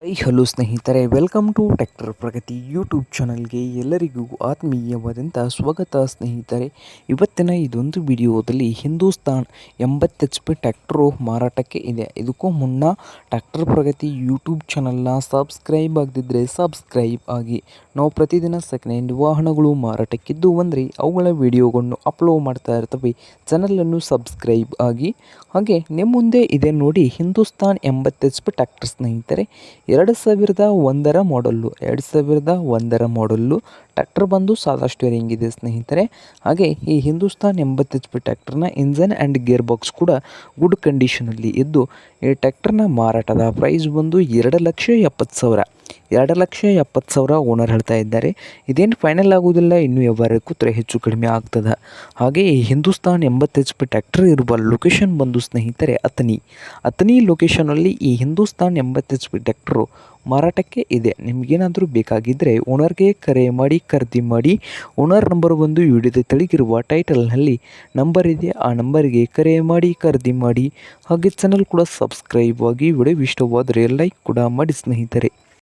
Hello ಸ್ನೇಹಿತರೆ, welcome to tractor Pragati YouTube ಚಾನಲ್ಗೆ ಎಲ್ಲರಿಗೂ ಆತ್ಮೀಯವಾದಂಥ ಸ್ವಾಗತ. ಸ್ನೇಹಿತರೆ, ಇವತ್ತಿನ ಇದೊಂದು ವಿಡಿಯೋದಲ್ಲಿ ಹಿಂದೂಸ್ತಾನ್ 80 HP ಟ್ರ್ಯಾಕ್ಟರು ಮಾರಾಟಕ್ಕೆ ಇದೆ. ಇದಕ್ಕೂ ಮುನ್ನ ಟ್ರ್ಯಾಕ್ಟರ್ ಪ್ರಗತಿ ಯೂಟ್ಯೂಬ್ ಚಾನಲ್ನ ಸಬ್ಸ್ಕ್ರೈಬ್ ಆಗದಿದ್ದರೆ ಸಬ್ಸ್ಕ್ರೈಬ್ ಆಗಿ. ನಾವು ಪ್ರತಿದಿನ ಸೆಕೆಂಡ್ ಹ್ಯಾಂಡ್ ವಾಹನಗಳು ಮಾರಾಟಕ್ಕಿದ್ದು ಅಂದರೆ ಅವುಗಳ ವಿಡಿಯೋಗಳನ್ನು ಅಪ್ಲೋಡ್ ಮಾಡ್ತಾ ಇರ್ತವೆ. ಚಾನಲನ್ನು ಸಬ್ಸ್ಕ್ರೈಬ್ ಆಗಿ. ಹಾಗೆ ನಿಮ್ಮ ಮುಂದೆ ಇದೆ ನೋಡಿ ಹಿಂದೂಸ್ತಾನ್ 80 HP ಟ್ರ್ಯಾಕ್ಟರ್ ಸ್ನೇಹಿತರೆ. 2001 ಮಾಡಲ್ಲು ಟ್ರ್ಯಾಕ್ಟರ್ ಬಂದು ಸಾದಾ ಸ್ಟೇರಿಂಗ್ ಇದೆ ಸ್ನೇಹಿತರೆ. ಹಾಗೆ ಈ ಹಿಂದೂಸ್ತಾನ್ 80 HP ಟ್ರ್ಯಾಕ್ಟರ್ನ ಇಂಜನ್ ಆ್ಯಂಡ್ ಗೇರ್ ಬಾಕ್ಸ್ ಕೂಡ ಗುಡ್ ಕಂಡೀಷನಲ್ಲಿ ಇದ್ದು, ಈ ಟ್ರ್ಯಾಕ್ಟರ್ನ ಮಾರಾಟದ ಪ್ರೈಸ್ ಬಂದು 2,70,000. 2,70,000 ಓನರ್ ಹೇಳ್ತಾ ಇದ್ದಾರೆ. ಇದೇನು ಫೈನಲ್ ಆಗೋದಿಲ್ಲ, ಇನ್ನೂ ವ್ಯವಹಾರ ಕೂತ್ರೆ ಹೆಚ್ಚು ಕಡಿಮೆ ಆಗ್ತದೆ. ಹಾಗೆ ಈ ಹಿಂದೂಸ್ತಾನ್ 80 HP ಟ್ರ್ಯಾಕ್ಟರ್ ಇರುವ ಲೊಕೇಶನ್ ಬಂದು ಸ್ನೇಹಿತರೆ ಅತನಿ ಲೊಕೇಶನಲ್ಲಿ ಈ ಹಿಂದೂಸ್ತಾನ್ 80 HP ಟ್ರ್ಯಾಕ್ಟರು ಮಾರಾಟಕ್ಕೆ ಇದೆ. ನಿಮಗೇನಾದರೂ ಬೇಕಾಗಿದ್ದರೆ ಓನರ್ಗೆ ಕರೆ ಮಾಡಿ ಖರೀದಿ ಮಾಡಿ. ಓನರ್ ನಂಬರ್ ಬಂದು ವಿಡಿಯೋದ ತೆಳಗಿರುವ ಟೈಟಲ್ನಲ್ಲಿ ನಂಬರ್ ಇದೆ, ಆ ನಂಬರ್ಗೆ ಕರೆ ಮಾಡಿ ಖರೀದಿ ಮಾಡಿ. ಹಾಗೆ ಚಾನಲ್ ಕೂಡ ಸಬ್ಸ್ಕ್ರೈಬ್ ಆಗಿ. ವಿಡಿಯೋ ಇಷ್ಟವಾದರೆ ಲೈಕ್ ಕೂಡ ಮಾಡಿ ಸ್ನೇಹಿತರೆ.